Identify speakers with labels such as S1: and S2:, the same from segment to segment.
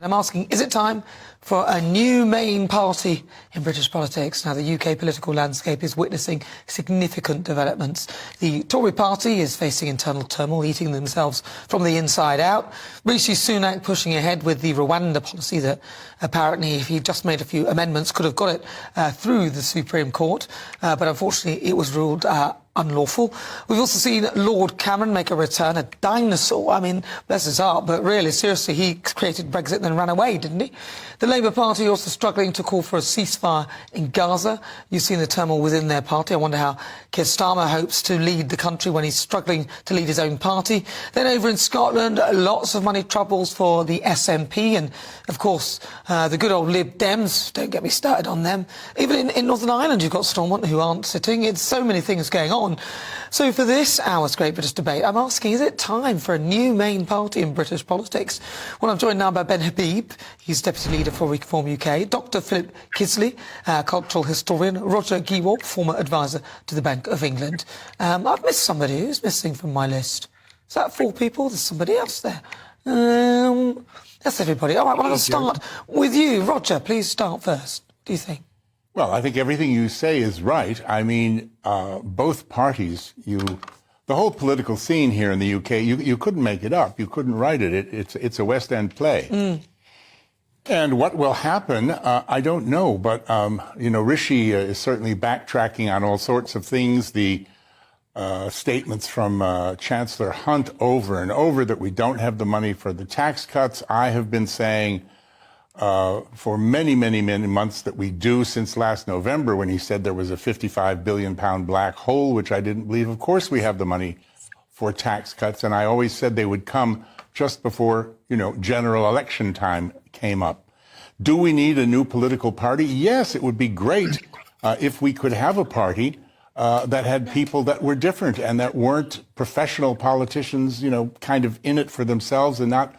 S1: I'm asking, is it time for a new main party in British politics? Now, the UK political landscape is witnessing significant developments. The Tory party is facing internal turmoil, eating themselves from the inside out. Rishi Sunak pushing ahead with the Rwanda policy that apparently, if he just made a few amendments, could have got it through the Supreme Court. But unfortunately, it was ruled unlawful. We've also seen Lord Cameron make a return, a dinosaur. I mean, bless his heart, but really, seriously, he created Brexit and then ran away, didn't he? The Labour Party also struggling to call for a ceasefire in Gaza. You've seen the turmoil within their party. I wonder how Keir Starmer hopes to lead the country when he's struggling to lead his own party. Then over in Scotland, lots of money troubles for the SNP and, of course, the good old Lib Dems. Don't get me started on them. Even in Northern Ireland, you've got Stormont who aren't sitting. It's so many things going on. So for this hour's Great British Debate, I'm asking, is it time for a new main party in British politics? Well, I'm joined now by Ben Habib. He's Deputy Leader for Reform UK. Dr Philip Kisley, cultural historian. Roger Giwalt, former advisor to the Bank of England. I've missed somebody. Who's missing from my list? Is that 4 people? There's somebody else there. That's everybody. All right, well, I'll start with you. Roger, please start first. What do you think?
S2: Well, I think everything you say is right. I mean, both parties, the whole political scene here in the UK, you couldn't make it up. You couldn't write it. It's a West End play. And what will happen, I don't know. But, Rishi is certainly backtracking on all sorts of things. The statements from Chancellor Hunt over and over that we don't have the money for the tax cuts. I have been saying for many months that we do, since last November when he said there was a £55 billion black hole, which I didn't believe. Of course we have the money for tax cuts, and I always said they would come just before, general election time came up. Do we need a new political party? Yes, it would be great if we could have a party that had people that were different and that weren't professional politicians, kind of in it for themselves and not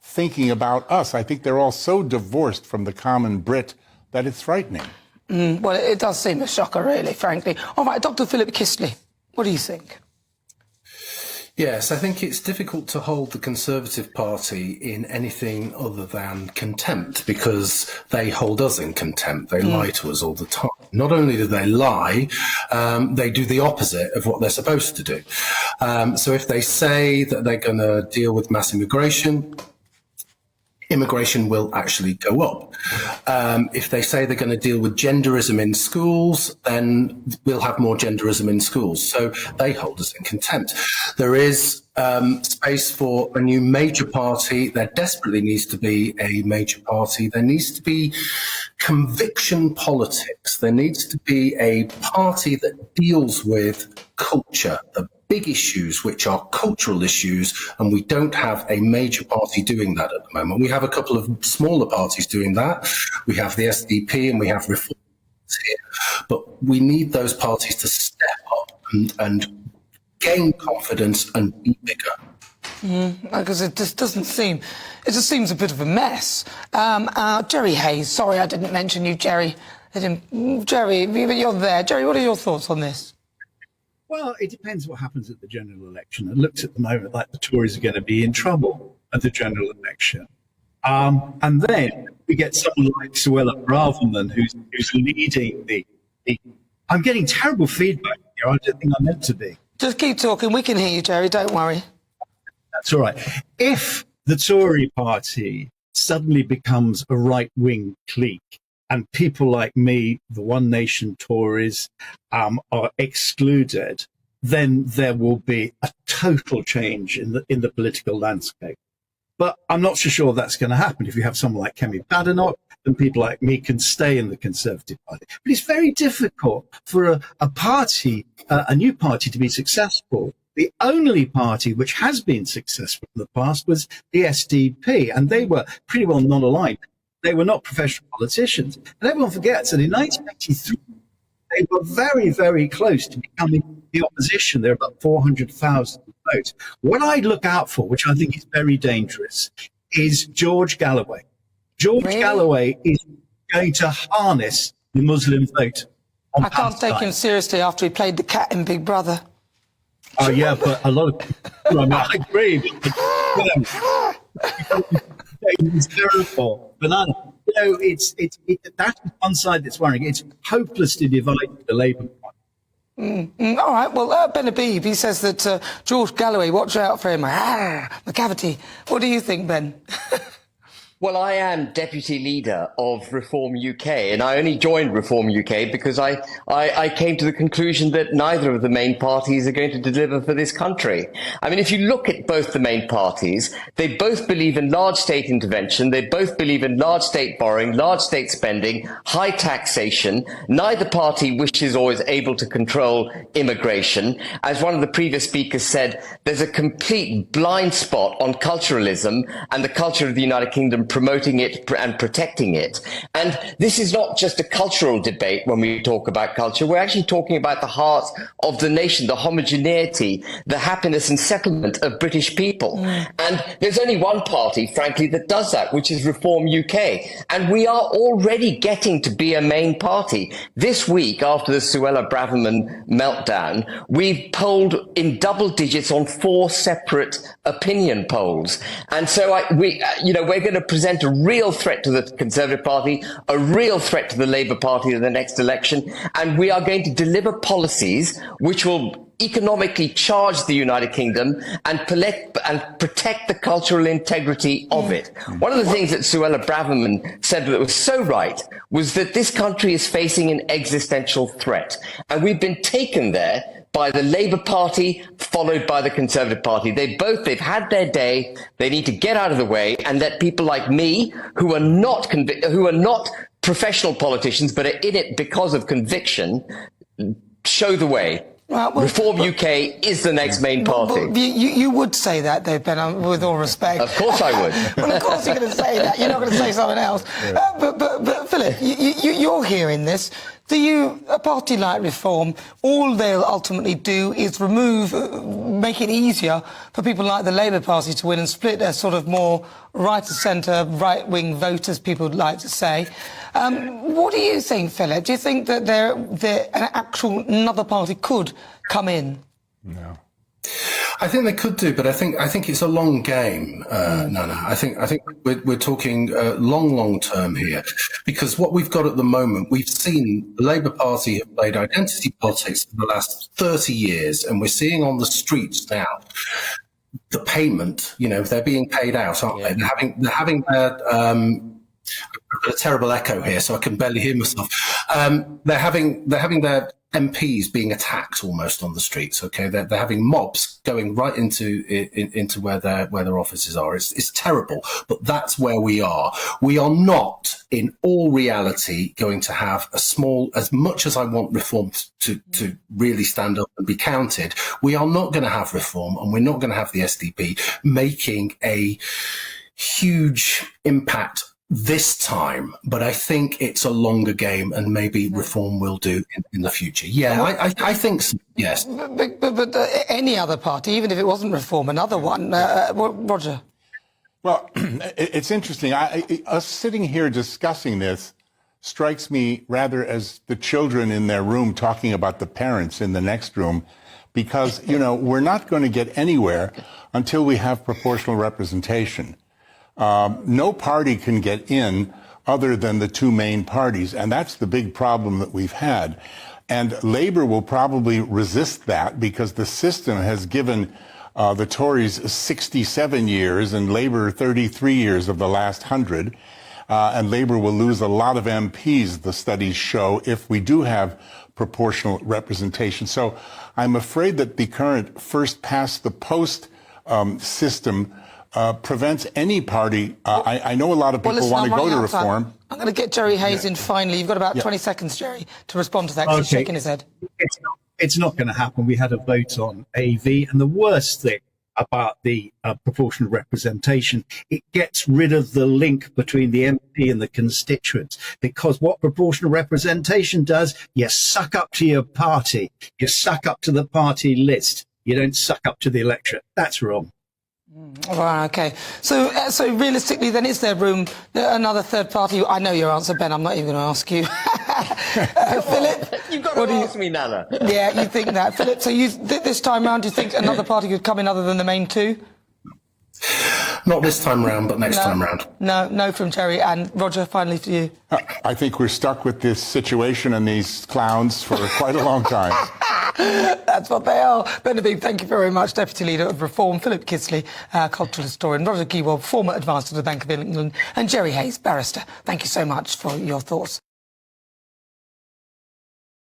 S2: thinking about us. I think they're all so divorced from the common Brit that it's frightening.
S1: Well, it does seem a shocker, really, frankly. All right, Dr Philip Kisley, what do you think?
S3: Yes, I think it's difficult to hold the Conservative Party in anything other than contempt, because they hold us in contempt. They lie to us all the time. Not only do they lie, they do the opposite of what they're supposed to do. So if they say that they're going to deal with mass immigration will actually go up. If they say they're going to deal with genderism in schools, then we'll have more genderism in schools. So they hold us in contempt. There is space for a new major party. There desperately needs to be a major party. There needs to be conviction politics. There needs to be a party that deals with culture, the big issues, which are cultural issues, and we don't have a major party doing that at the moment. We have a couple of smaller parties doing that. We have the SDP and we have Reform here, but we need those parties to step up and gain confidence and be bigger.
S1: Because it just seems a bit of a mess. Jerry Hayes, sorry I didn't mention you, Jerry. Jerry, you're there. Jerry, what are your thoughts on this?
S4: Well, it depends what happens at the general election. It looks at the moment like the Tories are going to be in trouble at the general election. And then we get someone like Suella Braverman who's leading the... I'm getting terrible feedback here. I don't think I'm meant to be.
S1: Just keep talking. We can hear you, Jerry. Don't worry.
S4: That's all right. If the Tory party suddenly becomes a right-wing clique, and people like me, the One Nation Tories, are excluded, then there will be a total change in the political landscape. But I'm not so sure that's going to happen. If you have someone like Kemi Badenoch, then people like me can stay in the Conservative Party. But it's very difficult for a party, a new party, to be successful. The only party which has been successful in the past was the SDP, and they were pretty well non-aligned. They were not professional politicians. And everyone forgets that in 1983, they were very, very close to becoming the opposition. They're about 400,000 votes. What I look out for, which I think is very dangerous, is George Galloway. George Galloway is going to harness the Muslim vote.
S1: I can't take him seriously after he played the cat in Big Brother.
S4: Oh, yeah, but a lot of people, I agree. But, It's terrible. Banana. That's one side that's worrying. It's hopelessly divided, the Labour Party.
S1: All right, well, Ben Habib, he says that George Galloway, watch out for him. McCavity. What do you think, Ben?
S5: Well, I am deputy leader of Reform UK, and I only joined Reform UK because I came to the conclusion that neither of the main parties are going to deliver for this country. I mean, if you look at both the main parties, they both believe in large state intervention. They both believe in large state borrowing, large state spending, high taxation. Neither party wishes or is able to control immigration. As one of the previous speakers said, there's a complete blind spot on culturalism and the culture of the United Kingdom, promoting it and protecting it. And this is not just a cultural debate when we talk about culture. We're actually talking about the heart of the nation, the homogeneity, the happiness and settlement of British people. And there's only one party, frankly, that does that, which is Reform UK. And we are already getting to be a main party. This week, after the Suella Braverman meltdown, we've polled in double digits on 4 separate opinion polls. And so we're going to present a real threat to the Conservative Party, a real threat to the Labour Party in the next election, and we are going to deliver policies which will economically charge the United Kingdom and protect the cultural integrity of it. One of the things that Suella Braverman said that was so right was that this country is facing an existential threat, and we've been taken there by the Labour Party, followed by the Conservative Party. They've had their day. They need to get out of the way and let people like me, who are not professional politicians, but are in it because of conviction, show the way. Reform UK is the next main party.
S1: You would say that, though, Ben, with all respect.
S5: Of course I would.
S1: Well, of course you're going to say that. You're not going to say something else. But Philip, you're hearing this. A party like Reform, all they'll ultimately do is make it easier for people like the Labour Party to win and split their sort of more right-of-centre, right-wing voters, people would like to say. What do you think, Philip? Do you think that another party could come in?
S2: No.
S3: I think they could do, but I think it's a long game, Nana. I think we're talking long term here, because what we've got at the moment, we've seen the Labour Party have played identity politics for the last 30 years, and we're seeing on the streets now the payment. They're being paid out, aren't they? They're having their I've got a terrible echo here, so I can barely hear myself. They're having their MPs being attacked almost on the streets. Okay, they're having mobs going right into where their offices are. It's terrible, but that's where we are. We are not, in all reality, going to have as much as I want reform to really stand up and be counted. We are not going to have reform, and we're not going to have the SDP making a huge impact this time, but I think it's a longer game, and maybe reform will do in the future. Yeah, I think so, yes.
S1: But any other party, even if it wasn't Reform, another one, Roger?
S2: Well, it's interesting. Us sitting here discussing this strikes me rather as the children in their room talking about the parents in the next room, because, we're not going to get anywhere until we have proportional representation. No party can get in other than the 2 main parties, and that's the big problem that we've had. And Labour will probably resist that, because the system has given the Tories 67 years and Labour 33 years of the last 100. And Labour will lose a lot of MPs, the studies show, if we do have proportional representation. So I'm afraid that the current first-past-the-post system prevents any party. I know a lot of people want to go to reform.
S1: I'm going to get Jerry Hayes in finally. You've got about 20 seconds, Jerry, to respond to that, because he's shaking his head.
S4: It's not going to happen. We had a vote on AV, and the worst thing about the proportional representation, it gets rid of the link between the MP and the constituents, because what proportional representation does, you suck up to your party, you suck up to the party list, you don't suck up to the electorate. That's wrong.
S1: Right, okay. So realistically, then, is there room, another third party? I know your answer, Ben. I'm not even going to ask you. Philip?
S5: You've got to ask me, Nana.
S1: Yeah, you think that. Philip, so this time round, do you think another party could come in other than the main 2?
S3: Not this time round, but next time round.
S1: No from Jerry. And Roger, finally to you.
S2: I think we're stuck with this situation and these clowns for quite a long time.
S1: That's what they are. Ben Habib, thank you very much. Deputy Leader of Reform, Philip Kisley, cultural historian, Roger Gewald, former advisor to the Bank of England, and Jerry Hayes, barrister. Thank you so much for your thoughts.